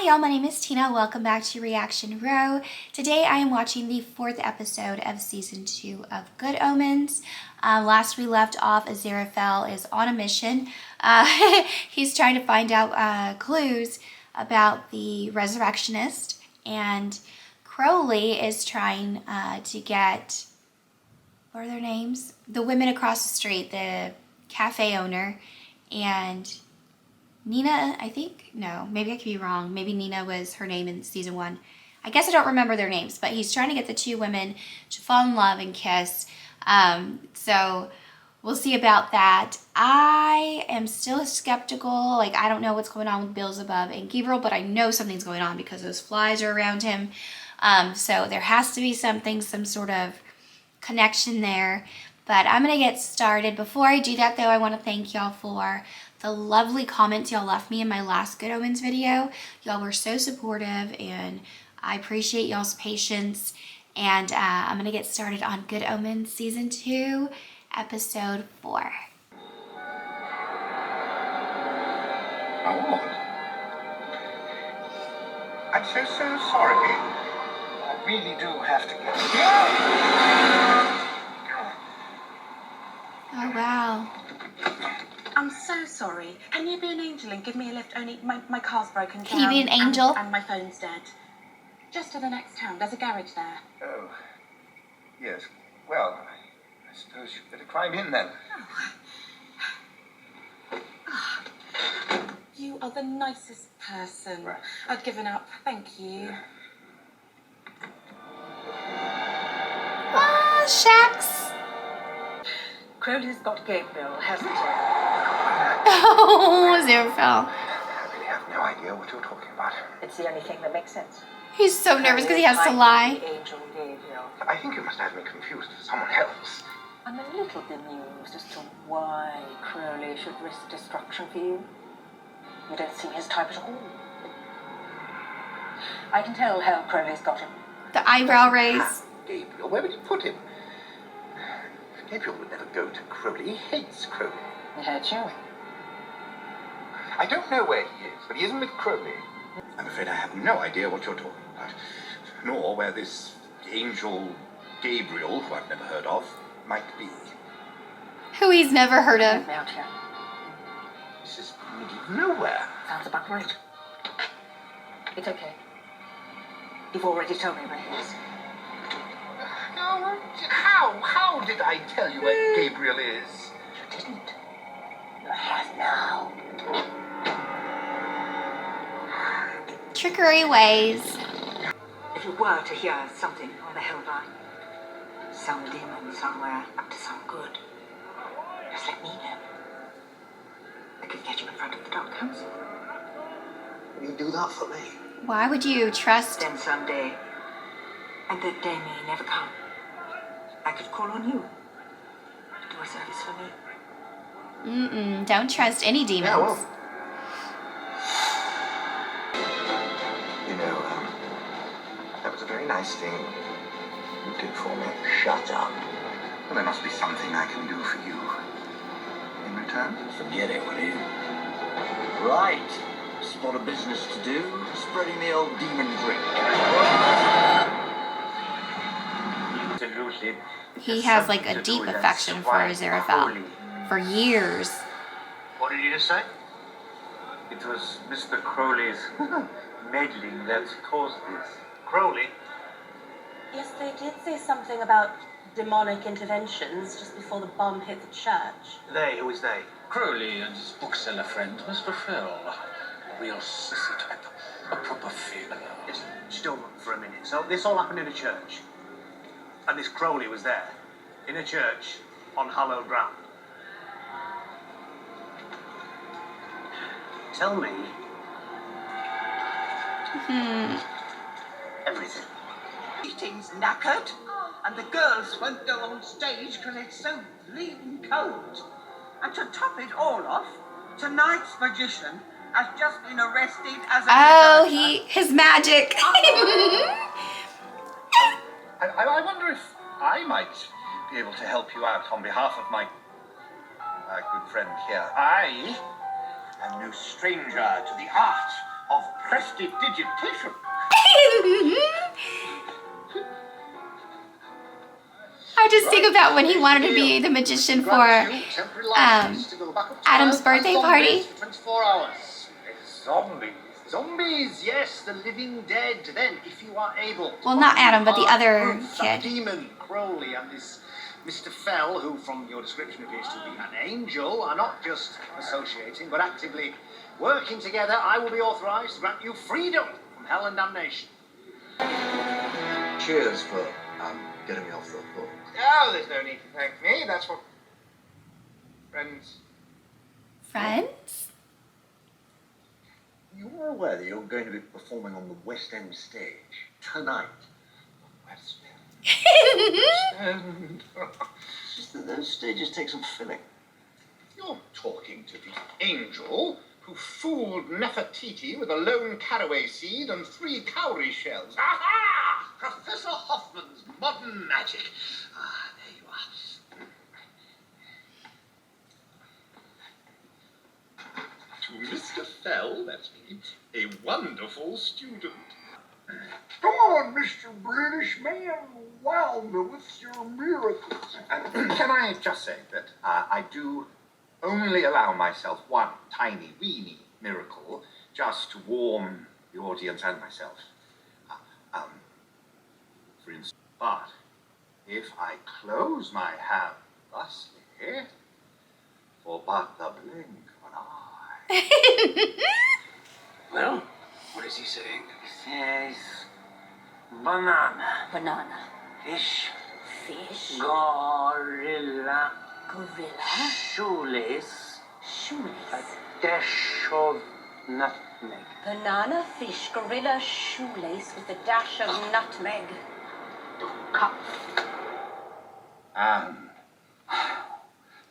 Hi y'all, my name is Tina. Welcome back to Reaction Row. Today I am watching the 4th episode of Season 2 of Good Omens. Last we left off, Aziraphale is on a mission. He's trying to find out clues about the Resurrectionist, and Crowley is trying to get, what are their names? The women across the street, the cafe owner, and Nina, I think? No, maybe I could be wrong. Maybe Nina was her name in season 1. I guess I don't remember their names, but he's trying to get the two women to fall in love and kiss. So we'll see about that. I am still skeptical. Like, I don't know what's going on with Beelzebub and Gabriel, but I know something's going on because those flies are around him. So there has to be something, some sort of connection there. But I'm going to get started. Before I do that, though, I want to thank y'all for the lovely comments y'all left me in my last Good Omens video. Y'all were so supportive, and I appreciate y'all's patience. And I'm going to get started on Good Omens Season 2, Episode 4. Oh. I'm so sorry. I really do have to get... Oh, wow. I'm so sorry. Can you be an angel and give me a lift? Only my car's broken down. Can you be an angel? And my phone's dead. Just to the next town. There's a garage there. Oh, yes. Well, I suppose you'd better climb in then. Oh. You are the nicest person. Right. I've given up. Thank you. Ah, shucks. Crowley's got Gabriel, hasn't he? Oh, Aziraphale. I really have no idea what you're talking about. It's the only thing that makes sense. He's so nervous because he has to lie. Angel Gabriel. I think you must have me confused with someone else. I'm a little bemused as to why Crowley should risk destruction for you. You don't seem his type at all. I can tell how Crowley's got him. The eyebrow raise. Gabriel, where would you put him? Gabriel would never go to Crowley. He hates Crowley. He hates you. I don't know where he is, but he isn't with Crowley. I'm afraid I have no idea what you're talking about, nor where this angel Gabriel, who I've never heard of, might be. Who he's never heard of. Out here. This is middle of nowhere. Sounds about right. It's okay. You've already told me where he is. No, how did I tell you where Gabriel is? You didn't. You have now. Trickery ways. If you were to hear something on the Hellvine, some demon somewhere up to some good, just let me know. I could get you in front of the Dark Council. Will you do that for me? Why would you trust? Then someday, and that day may never come, I could call on you to do a service for me. Don't trust any demons. Yeah, well. You know, that was a very nice thing you did for me. Shut up. Well, there must be something I can do for you in return. Forget it, will you? Right. Spot of business to do, spreading the old demon drink. Absolutely. He has like a deep affection for Aziraphale. For years. What did you just say? It was Mr. Crowley's meddling that caused this. Crowley? Yes, they did say something about demonic interventions just before the bomb hit the church. They? Who is they? Crowley and his bookseller friend, Mr. Phil. A real sissy type. A proper figure. Yes, still for a minute. So this all happened in a church. And this Crowley was there. In a church on hallowed ground. Tell me everything. Meeting's knackered, and the girls won't go on stage because it's so bleeding cold. And to top it all off, tonight's magician has just been arrested as a his magic. I wonder if I might be able to help you out on behalf of my good friend here. I am no stranger to the art of prestidigitation. I just think about when he wanted to be the magician for Adam's birthday party. 24 hours. Zombies. Zombies, yes, the living dead. Then, if you are able. Well, not Adam, but the other That kid. demon Crowley and this Mr. Fell, who from your description appears to be an angel, are not just associating, but actively working together. I will be authorized to grant you freedom from hell and damnation. Cheers for getting me off the hook. Oh, there's no need to thank me. That's what friends. Friends? You are aware that you're going to be performing on the West End stage tonight. West End. It's just that those stages take some filling. You're talking to the angel who fooled Nefertiti with a lone caraway seed and 3 cowrie shells. Aha! Professor Hoffman's modern magic. Ah, there you are. To Mr. Fell, that's me, a wonderful student. Come on, Mr. British man, wow me with your miracles. Can I just say that I do only allow myself one tiny, weeny miracle just to warm the audience and myself. For instance, but if I close my hand thusly, for but the blink of an eye. Well, what is he saying? Says banana, Banana. fish, Fish. gorilla, Gorilla. shoelace, a Shoelace. dash of nutmeg. Banana, fish, gorilla, shoelace with a dash of nutmeg. Cup. And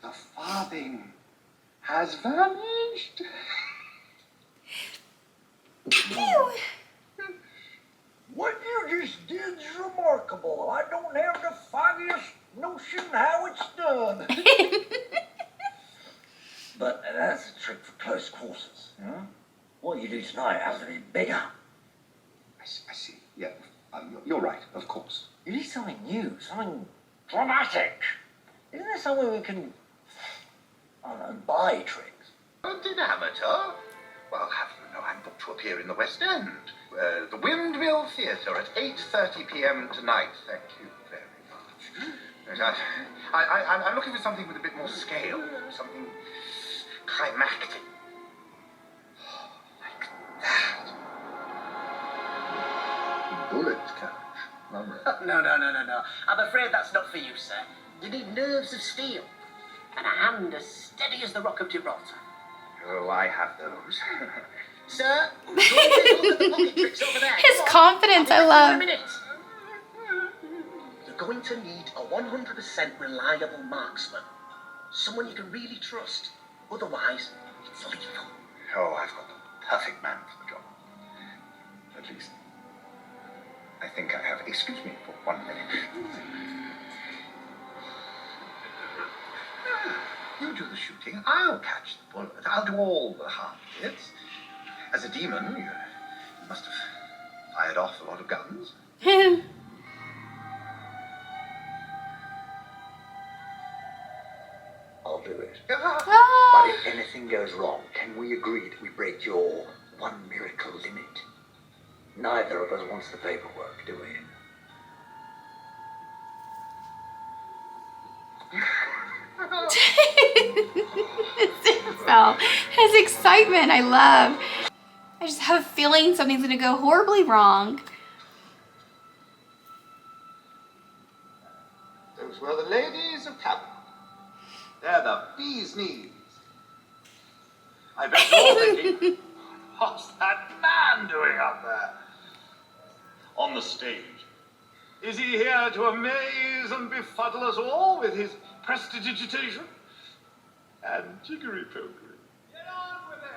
the farthing has vanished. Ew. What you just did is remarkable. I don't have the foggiest notion how it's done. But that's a trick for close quarters, you know? What you do tonight has to be bigger. I see. Yeah, you're right, of course. You need something new, something dramatic. Isn't there somewhere we can, I don't know, buy tricks? An amateur? Well, have you know I'm booked to appear in the West End. The Windmill Theatre at 8:30 p.m. tonight. Thank you very much. I'm looking for something with a bit more scale, something climactic. Like that. Bullet catch. Lovely. No. I'm afraid that's not for you, sir. You need nerves of steel and a hand as steady as the Rock of Gibraltar. Oh, I have those. Sir, go and take a look at the pocket tricks over there. His Go on. confidence, I'll be I back in a love. minute. You're going to need a 100% reliable marksman. Someone you can really trust. Otherwise, it's lethal. Oh, I've got the perfect man for the job. At least, I think I have. Excuse me for 1 minute. You do the shooting, I'll catch the bullet. I'll do all the hard bits. As a demon, you must have fired off a lot of guns. I'll do it. Ah. But if anything goes wrong, can we agree that we break your one miracle limit? Neither of us wants the paperwork, do we? Well, his excitement, I love. I just have a feeling something's gonna go horribly wrong. Those were the ladies of Cabot. They're the bee's knees. I bet you're all thinking, what's that man doing up there? On the stage. Is he here to amaze and befuddle us all with his prestidigitation and jiggery-pokery? Get on with it!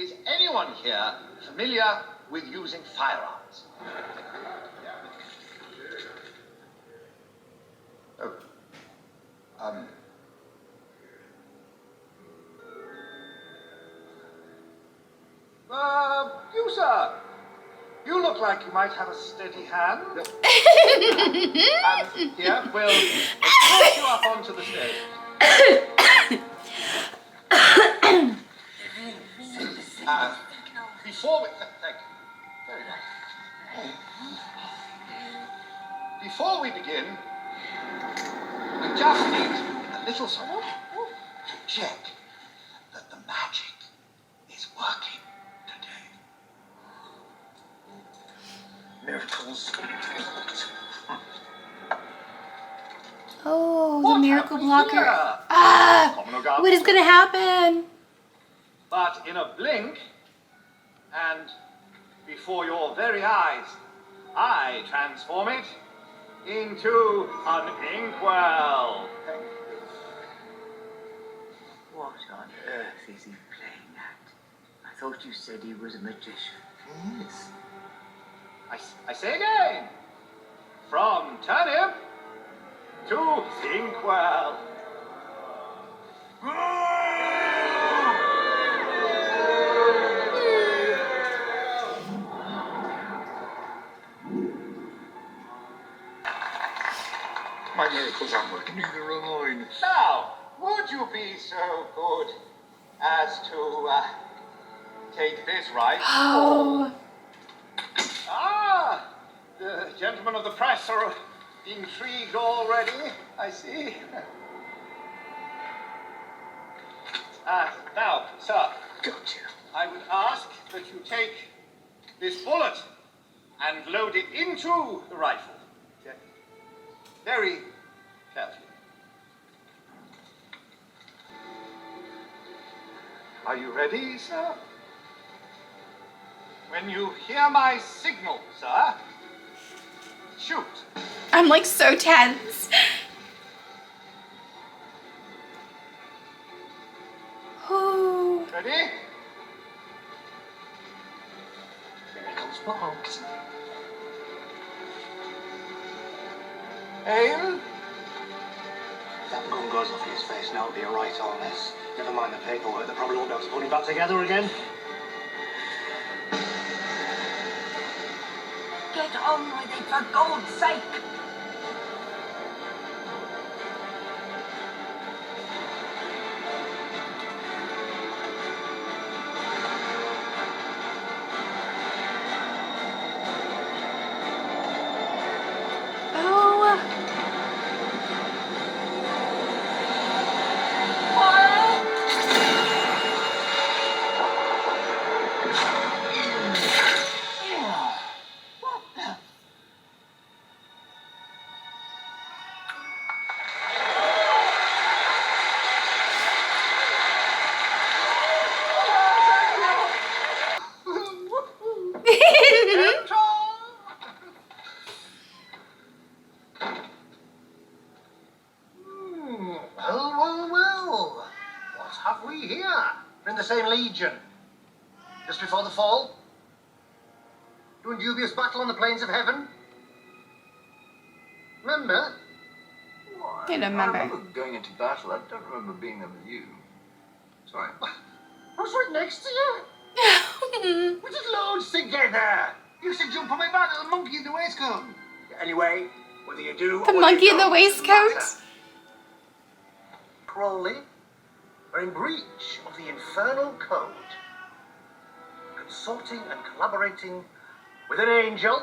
Is anyone here familiar with using firearms? You, sir. You look like you might have a steady hand. And here, we'll escort you up onto the stage. Before we... Thank you. Very well. Before we begin, we just need a little something to check that the magic is working today. Miracles. Oh, What the miracle have we blocker. here? Ah! Common orgasm. What is gonna happen? But in a blink, and before your very eyes, I transform it into an inkwell. What on earth is he playing at? I thought you said he was a magician. Yes. I say again, from turnip to inkwell. My miracles aren't working either of mine. Now, would you be so good as to take this right? Oh. Ah, the gentlemen of the press are intrigued already, I see. Now, sir. Gotcha. I would ask that you take this bullet and load it into the rifle. Very carefully. Are you ready, sir? When you hear my signal, sir, shoot. I'm like so tense. Oh. Ready? Miracles blocked. Aim. If that gun goes off in his face now, it'll be a right on mess. Never mind the paperwork, they probably won't be able to put him back together again. Get on with it, for God's sake! Oh. Well. What have we here? We're in the same legion. Just before the fall? Doing dubious battle on the plains of heaven? Remember? I don't remember. I remember going into battle. I don't remember being there with you. Sorry. I was right next to you. We did loads together. You used to jump on my back like a monkey in the waistcoat. Anyway, whether you do The or monkey you in the don't waistcoat? matter. Crowley are in breach of the infernal code, consorting and collaborating with an angel,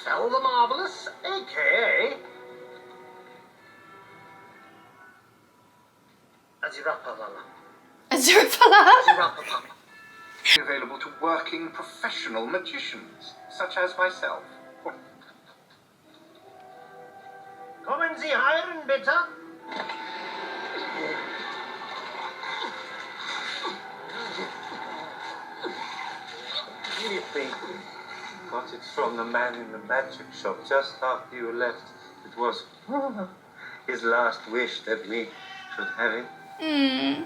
Fell the Marvelous, aka Azirapalala. Azurfala. Azirapalala. Available to working professional magicians, such as myself. Kommen Sie herein, bitte. Anything, got it from the man in the magic shop just after you left. It was his last wish that we should have it.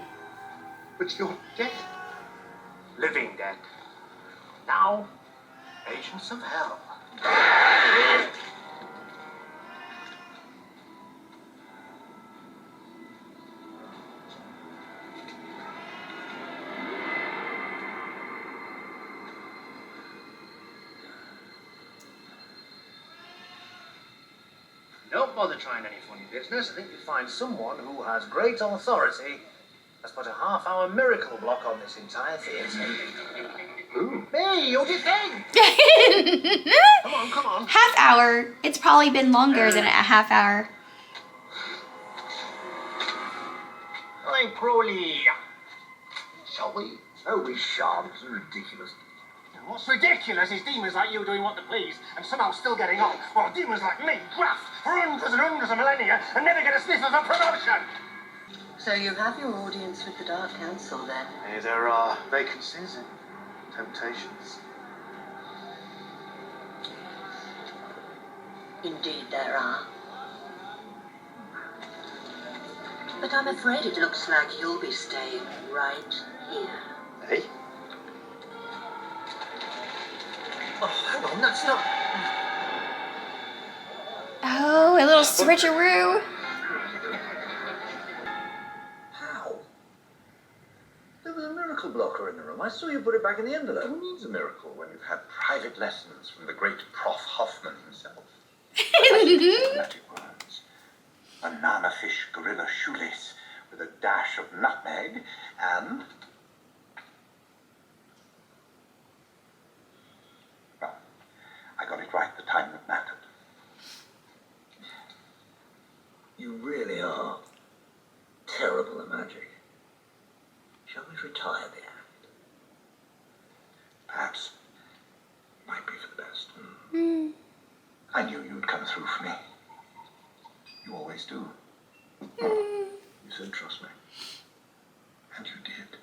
But you're dead. Living dead. Now, agents of hell. Don't bother trying any funny business. I think you'll find someone who has great authority has put a half-hour miracle block on this entire theatre. Who? Me, you did thing! Come on, come on. Half hour. It's probably been longer than a half hour. I'm Crowley. Shall we? No, we shan't. It's ridiculous. What's ridiculous is demons like you doing what they please and somehow still getting on, while demons like me graft for hundreds and hundreds of millennia and never get a sniff of a promotion. So you have your audience with the Dark Council then? There are vacancies and temptations. Indeed there are. But I'm afraid it looks like you'll be staying right here. Hey? Oh, hang on, that's not... Oh, a little switcheroo. How? There was a miracle blocker in the room. I saw you put it back in the envelope. Who needs a miracle when you've had private lessons from the great Prof. Hoffman himself? Magic words. Banana fish gorilla shoelace with a dash of nutmeg and... Well, I got it right the time that mattered. You really are terrible at magic. Shall we retire the act? Perhaps might be for the best. I knew you'd come through for me. You always do. You said trust me. And you did.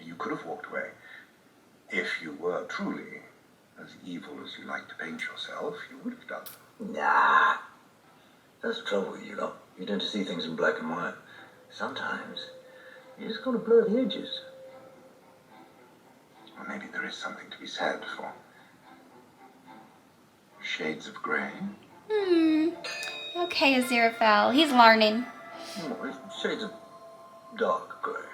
You could have walked away. If you were truly as evil as you like to paint yourself, you would have done. Nah. That's the trouble with you lot. You tend to see things in black and white. Sometimes you just gotta blur the edges. Well, maybe there is something to be said for shades of grey. Okay, Aziraphale. He's learning. Oh, it's shades of dark grey.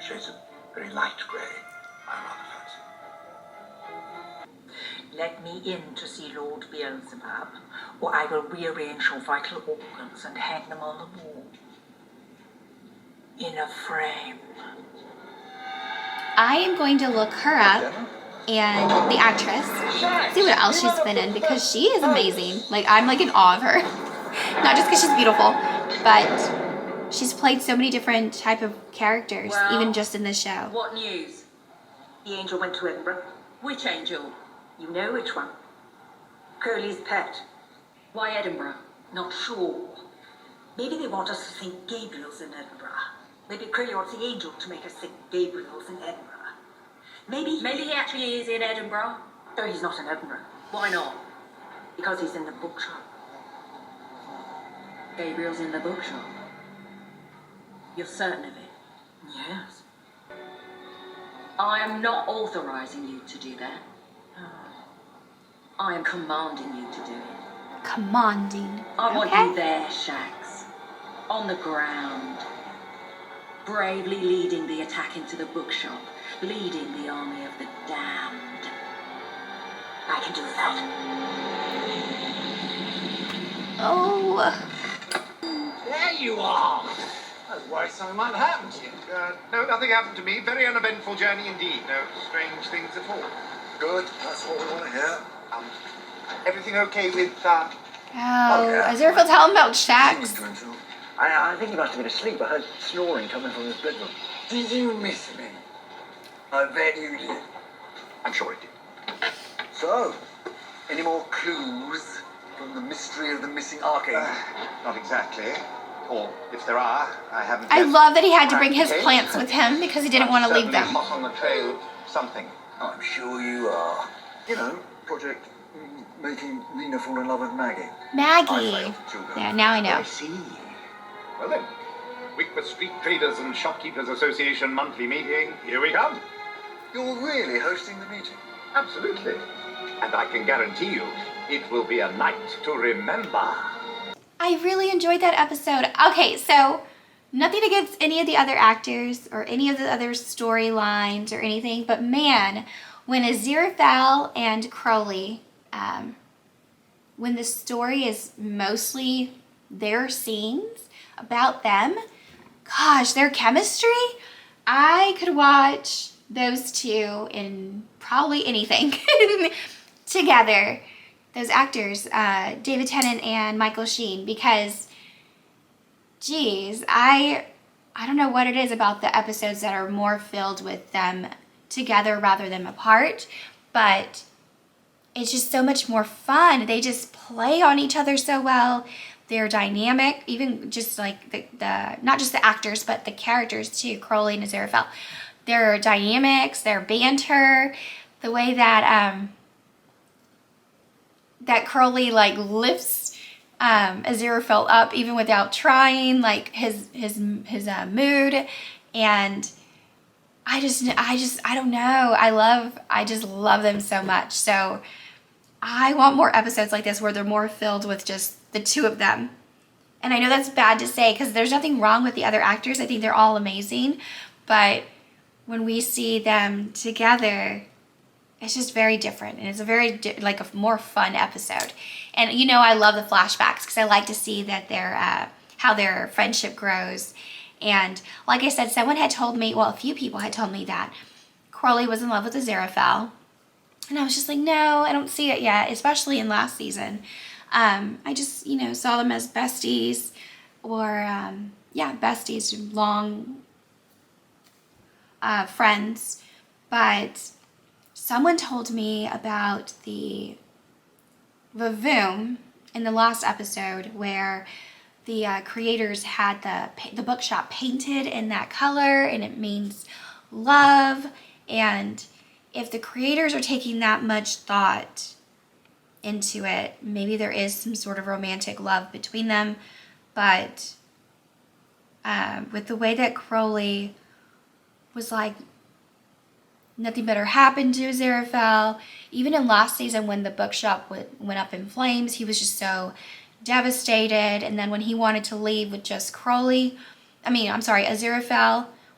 Shades of very light grey, I rather fancy. Let me in to see Lord Beelzebub, or I will rearrange your vital organs and hang them on the wall. In a frame. I am going to look her up and the actress, see what else she's been in because she is amazing. Like, I'm like in awe of her. Not just because she's beautiful, but she's played so many different type of characters, even just in this show. What news? The angel went to Edinburgh. Which angel? You know which one. Curly's pet. Why Edinburgh? Not sure. Maybe they want us to think Gabriel's in Edinburgh. Maybe Curly wants the angel to make us think Gabriel's in Edinburgh. Maybe he actually is in Edinburgh. No, he's not in Edinburgh. Why not? Because he's in the bookshop. Gabriel's in the bookshop. You're certain of it? Yes. I am not authorizing you to do that. I am commanding you to do it. Commanding. I want you there, Shax. On the ground. Bravely leading the attack into the bookshop. Leading the army of the damned. I can do that. Oh. There you are! I was worried something might have happened to you. No, nothing happened to me. Very uneventful journey indeed. No strange things at all. Good, that's what we want to hear. Everything okay with, Oh, Aziraphale, tell him about Shax. I think he must have been asleep. I heard snoring coming from his bedroom. Did you miss me? I bet you did. I'm sure it did. So, any more clues from the mystery of the missing archangel? Not exactly. Or if there are, I haven't. I love that he had to bring his plants with him because he didn't want to leave them. Hot on the trail of something. I'm sure you are. You know, project making Lena fall in love with Maggie. Maggie. Yeah, now I know. I see. Well then, Wickworth Street Traders and Shopkeepers Association monthly meeting. Here we come. You're really hosting the meeting? Absolutely. And I can guarantee you, it will be a night to remember. I really enjoyed that episode. Okay, so nothing against any of the other actors or any of the other storylines or anything, but man, when Aziraphale and Crowley when the story is mostly their scenes about them, gosh, their chemistry, I could watch those two in probably anything together. Those actors, David Tennant and Michael Sheen, because, geez, I don't know what it is about the episodes that are more filled with them together rather than apart, but it's just so much more fun. They just play on each other so well. They're dynamic, even just like the not just the actors, but the characters too, Crowley and Aziraphale. Their dynamics, their banter, the way that that Crowley like lifts Aziraphale up even without trying, like his mood, and I don't know. I just love them so much. So I want more episodes like this where they're more filled with just the two of them. And I know that's bad to say because there's nothing wrong with the other actors. I think they're all amazing. But when we see them together, it's just very different. And it's a very, like a more fun episode. And you know, I love the flashbacks because I like to see that how their friendship grows. And like I said, someone had told me, well, a few people had told me that Crowley was in love with Aziraphale. And I was just like, no, I don't see it yet, especially in last season. I just, you know, saw them as besties or, besties, long friends. But someone told me about the Vavoom in the last episode where the creators had the bookshop painted in that color, and it means love. And if the creators are taking that much thought into it, maybe there is some sort of romantic love between them. But with the way that Crowley was like, nothing better happened to Aziraphale, even in last season when the bookshop went up in flames, he was just so devastated. And then when he wanted to leave with just Aziraphale,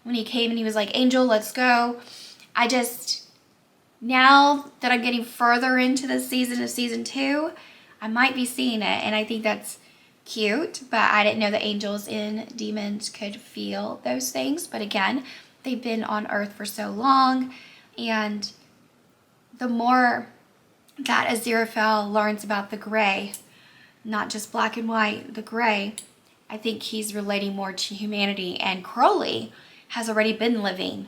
when he came and he was like, Angel, let's go. Now that I'm getting further into the season of season 2, I might be seeing it, and I think that's cute, but I didn't know that angels and demons could feel those things. But again, they've been on Earth for so long, and the more that Aziraphale learns about the gray, not just black and white, the gray, I think he's relating more to humanity. And Crowley has already been living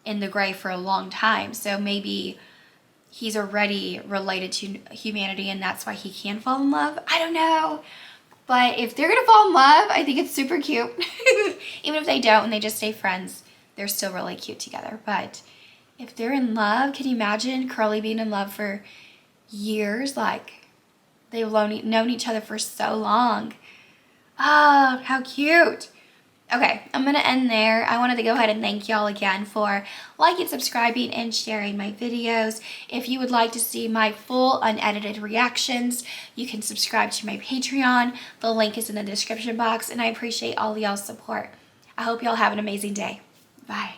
in the gray for a long time, so maybe he's already related to humanity and that's why he can fall in love. I don't know, but if they're gonna fall in love, I think it's super cute. Even if they don't and they just stay friends, they're still really cute together. But if they're in love, can you imagine Crowley being in love for years? Like, they've known each other for so long. Oh, how cute. Okay, I'm going to end there. I wanted to go ahead and thank y'all again for liking, subscribing, and sharing my videos. If you would like to see my full unedited reactions, you can subscribe to my Patreon. The link is in the description box, and I appreciate all y'all's support. I hope y'all have an amazing day. Bye.